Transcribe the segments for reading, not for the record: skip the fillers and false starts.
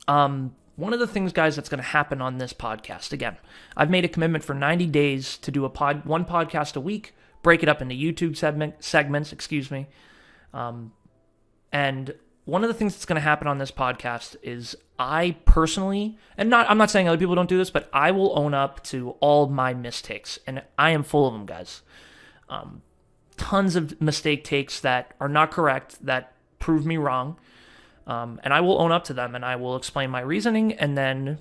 One of the things, guys, that's going to happen on this podcast, again, I've made a commitment for 90 days to do one podcast a week, break it up into YouTube segments, and one of the things that's going to happen on this podcast is I personally, I'm not saying other people don't do this, but I will own up to all my mistakes, and I am full of them, guys. Tons of mistake takes that are not correct, that prove me wrong, and I will own up to them, and I will explain my reasoning, and then,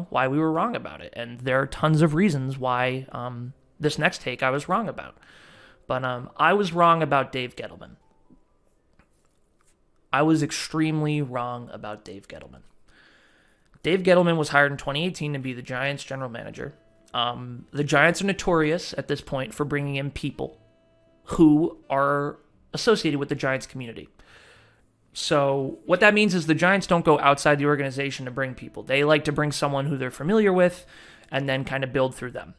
why we were wrong about it. And there are tons of reasons why this next take I was wrong about. But I was wrong about Dave Gettleman. I was extremely wrong about Dave Gettleman. Dave Gettleman was hired in 2018 to be the Giants' general manager. The Giants are notorious at this point for bringing in people who are associated with the Giants community. So what that means is the Giants don't go outside the organization to bring people. They like to bring someone who they're familiar with and then kind of build through them.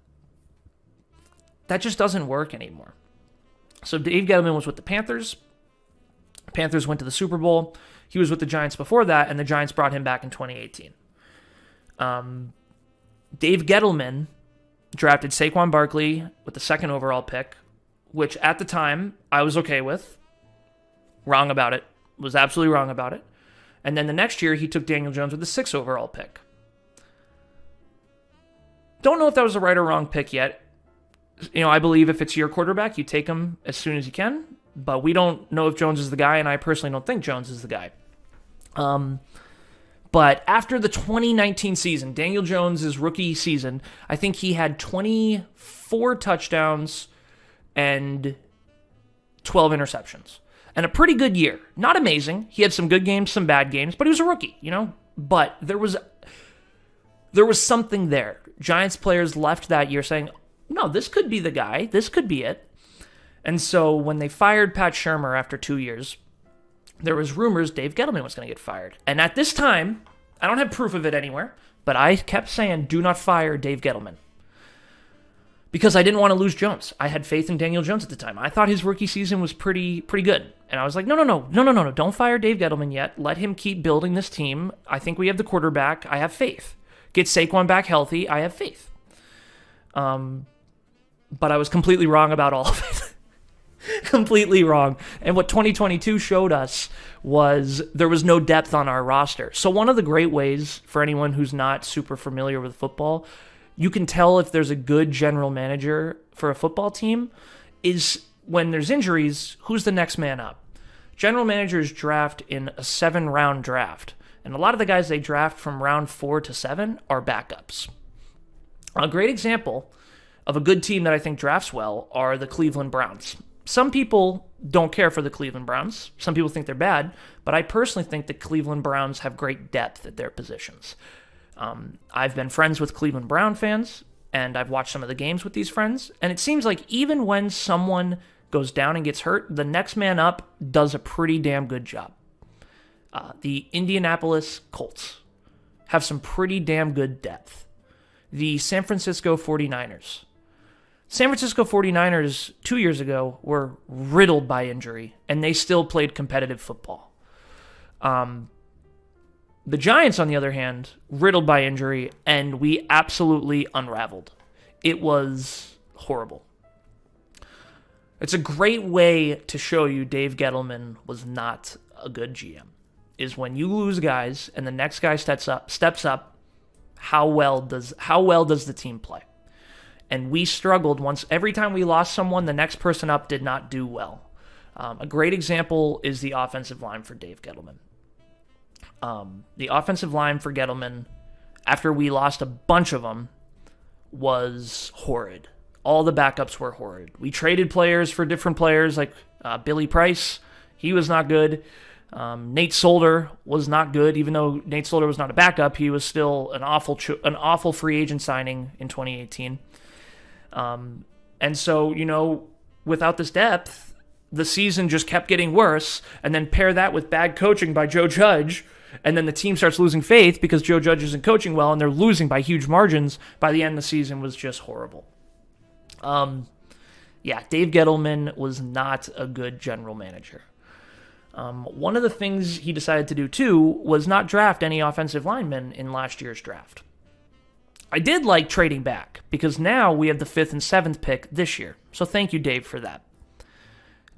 That just doesn't work anymore. So Dave Gettleman was with the Panthers. Panthers went to the Super Bowl. He was with the Giants before that, and the Giants brought him back in 2018. Dave Gettleman drafted Saquon Barkley with the second overall pick, which at the time I was okay with. Wrong about it. Was absolutely wrong about it. And then the next year, he took Daniel Jones with the sixth overall pick. Don't know if that was the right or wrong pick yet. I believe if it's your quarterback, you take him as soon as you can. But we don't know if Jones is the guy, and I personally don't think Jones is the guy. But after the 2019 season, Daniel Jones' rookie season, I think he had 24 touchdowns and 12 interceptions. And a pretty good year. Not amazing. He had some good games, some bad games, but he was a rookie, But there was something there. Giants players left that year saying, no, this could be the guy. This could be it. And so when they fired Pat Shurmur after 2 years, there was rumors Dave Gettleman was going to get fired. And at this time, I don't have proof of it anywhere, but I kept saying, do not fire Dave Gettleman. Because I didn't want to lose Jones. I had faith in Daniel Jones at the time. I thought his rookie season was pretty good. And I was like, no. Don't fire Dave Gettleman yet. Let him keep building this team. I think we have the quarterback. I have faith. Get Saquon back healthy. I have faith. But I was completely wrong about all of it. Completely wrong. And what 2022 showed us was there was no depth on our roster. So one of the great ways for anyone who's not super familiar with football, you can tell if there's a good general manager for a football team is when there's injuries, who's the next man up? General managers draft in a 7-round draft. And a lot of the guys they draft from round 4 to 7 are backups. A great example of a good team that I think drafts well are the Cleveland Browns. Some people don't care for the Cleveland Browns. Some people think they're bad, but I personally think the Cleveland Browns have great depth at their positions. I've been friends with Cleveland Brown fans, and I've watched some of the games with these friends, and it seems like even when someone goes down and gets hurt, the next man up does a pretty damn good job. The Indianapolis Colts have some pretty damn good depth. The San Francisco 49ers. San Francisco 49ers 2 years ago were riddled by injury, and they still played competitive football. The Giants, on the other hand, riddled by injury, and we absolutely unraveled. It was horrible. It's a great way to show you Dave Gettleman was not a good GM, is when you lose guys and the next guy steps up, how well does the team play? And we struggled every time we lost someone, the next person up did not do well. A great example is the offensive line for Dave Gettleman. The offensive line for Gettleman, after we lost a bunch of them, was horrid. All the backups were horrid. We traded players for different players, like Billy Price. He was not good. Nate Solder was not good. Even though Nate Solder was not a backup, he was still an awful free agent signing in 2018. And so, without this depth, the season just kept getting worse. And then pair that with bad coaching by Joe Judge, and then the team starts losing faith because Joe Judge isn't coaching well, and they're losing by huge margins. By the end, the season was just horrible. Dave Gettleman was not a good general manager. One of the things he decided to do, too, was not draft any offensive linemen in last year's draft. I did like trading back, because now we have the 5th and 7th pick this year. So thank you, Dave, for that.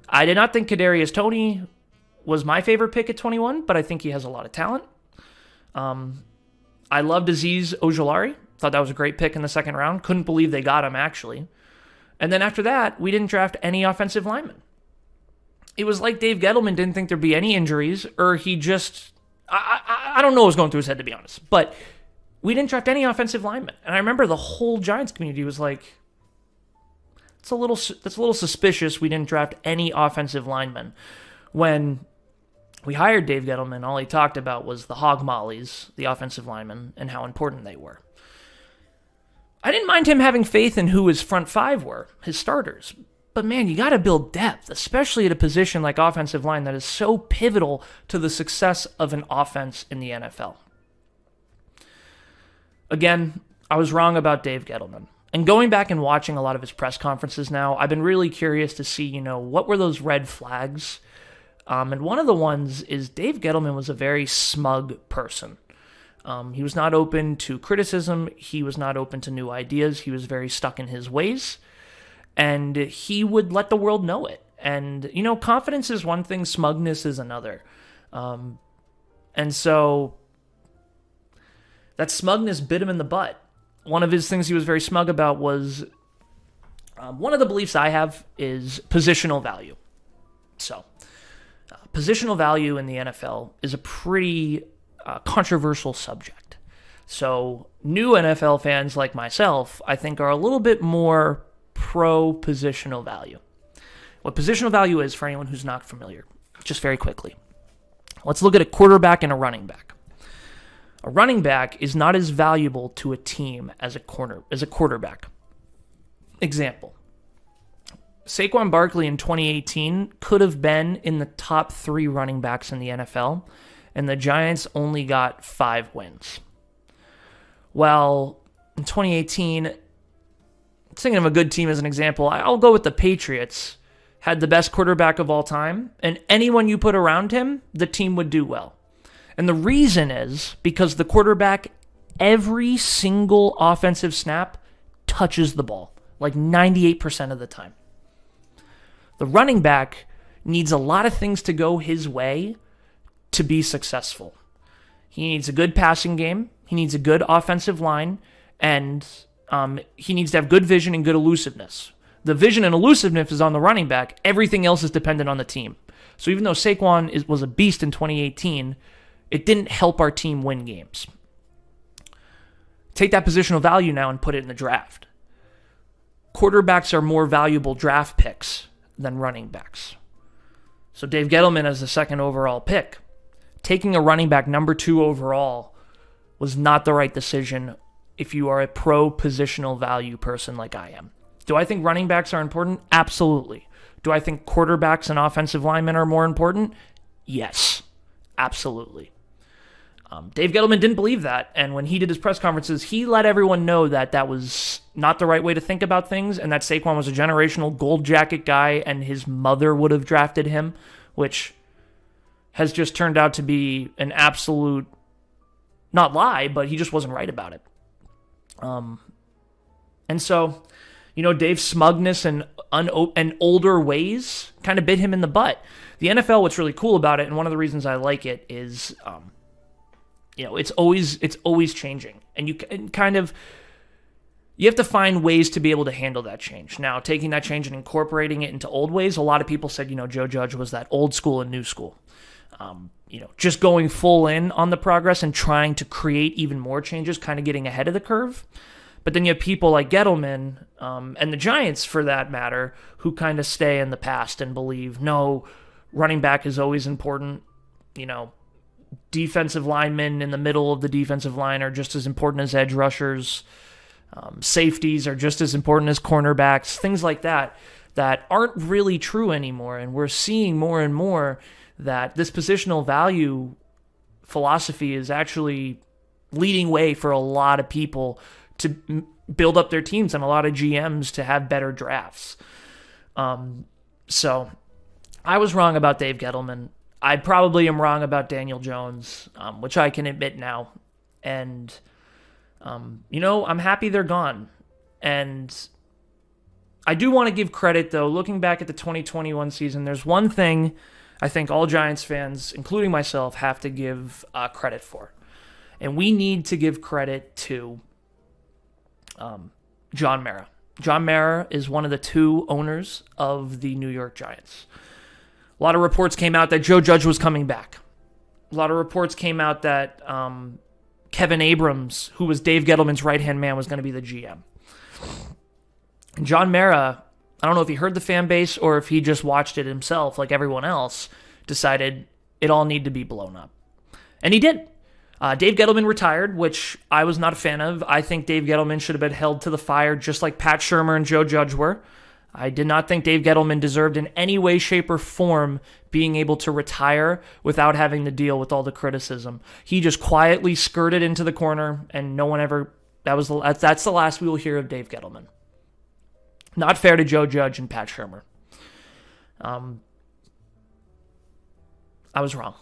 I did not think Kadarius Toney was my favorite pick at 21, but I think he has a lot of talent. I loved Azeez Ojulari. Thought that was a great pick in the 2nd round. Couldn't believe they got him, actually. And then after that, we didn't draft any offensive linemen. It was like Dave Gettleman didn't think there'd be any injuries, or he just... I don't know what was going through his head, to be honest. But we didn't draft any offensive linemen. And I remember the whole Giants community was like, that's a little suspicious we didn't draft any offensive linemen. When we hired Dave Gettleman, all he talked about was the hog mollies, the offensive linemen, and how important they were. I didn't mind him having faith in who his front 5 were, his starters. But man, you got to build depth, especially at a position like offensive line that is so pivotal to the success of an offense in the NFL. Again, I was wrong about Dave Gettleman. And going back and watching a lot of his press conferences now, I've been really curious to see, what were those red flags? And one of the ones is Dave Gettleman was a very smug person. He was not open to criticism. He was not open to new ideas. He was very stuck in his ways. And he would let the world know it. And, confidence is one thing, smugness is another. And so that smugness bit him in the butt. One of his things he was very smug about was, one of the beliefs I have is positional value. So, positional value in the NFL is a pretty controversial subject. So, new NFL fans like myself, I think, are a little bit more pro-positional value. What positional value is, for anyone who's not familiar, just very quickly. Let's look at a quarterback and a running back. A running back is not as valuable to a team as a quarterback. Example. Saquon Barkley in 2018 could have been in the top 3 running backs in the NFL, and the Giants only got 5 wins. Well, in 2018, thinking of a good team as an example, I'll go with the Patriots. Had the best quarterback of all time, and anyone you put around him, the team would do well. And the reason is because the quarterback, every single offensive snap, touches the ball, like 98% of the time. The running back needs a lot of things to go his way to be successful. He needs a good passing game, he needs a good offensive line, and he needs to have good vision and good elusiveness. The vision and elusiveness is on the running back. Everything else is dependent on the team. So even though Saquon was a beast in 2018, it didn't help our team win games. Take that positional value now and put it in the draft. Quarterbacks are more valuable draft picks than running backs. So Dave Gettleman as the 2nd overall pick. Taking a running back number 2 overall was not the right decision if you are a pro-positional value person like I am. Do I think running backs are important? Absolutely. Do I think quarterbacks and offensive linemen are more important? Yes, absolutely. Dave Gettleman didn't believe that, and when he did his press conferences, he let everyone know that that was not the right way to think about things, and that Saquon was a generational gold jacket guy, and his mother would have drafted him, which has just turned out to be an absolute, not lie, but he just wasn't right about it. And so, Dave's smugness and older ways kind of bit him in the butt. The NFL, what's really cool about it, and one of the reasons I like it is, it's always changing, and you have to find ways to be able to handle that change. Now, taking that change and incorporating it into old ways, a lot of people said, Joe Judge was that old school and new school. Just going full in on the progress and trying to create even more changes, kind of getting ahead of the curve. But then you have people like Gettleman, and the Giants, for that matter, who kind of stay in the past and believe, no, running back is always important. Defensive linemen in the middle of the defensive line are just as important as edge rushers. Safeties are just as important as cornerbacks. Things like that aren't really true anymore. And we're seeing more and more that this positional value philosophy is actually leading way for a lot of people to build up their teams and a lot of GMs to have better drafts. So I was wrong about Dave Gettleman. I probably am wrong about Daniel Jones, which I can admit now. And, I'm happy they're gone. And I do want to give credit, though. Looking back at the 2021 season, there's one thing I think all Giants fans, including myself, have to give credit for. And we need to give credit to John Mara. John Mara is one of the two owners of the New York Giants. A lot of reports came out that Joe Judge was coming back. A lot of reports came out that Kevin Abrams, who was Dave Gettleman's right-hand man, was going to be the GM. And John Mara, I don't know if he heard the fan base or if he just watched it himself like everyone else, decided it all needed to be blown up. And he did. Dave Gettleman retired, which I was not a fan of. I think Dave Gettleman should have been held to the fire just like Pat Shurmur and Joe Judge were. I did not think Dave Gettleman deserved in any way, shape, or form being able to retire without having to deal with all the criticism. He just quietly skirted into the corner, and no one ever... That's the last we will hear of Dave Gettleman. Not fair to Joe Judge and Pat Shurmur. I was wrong.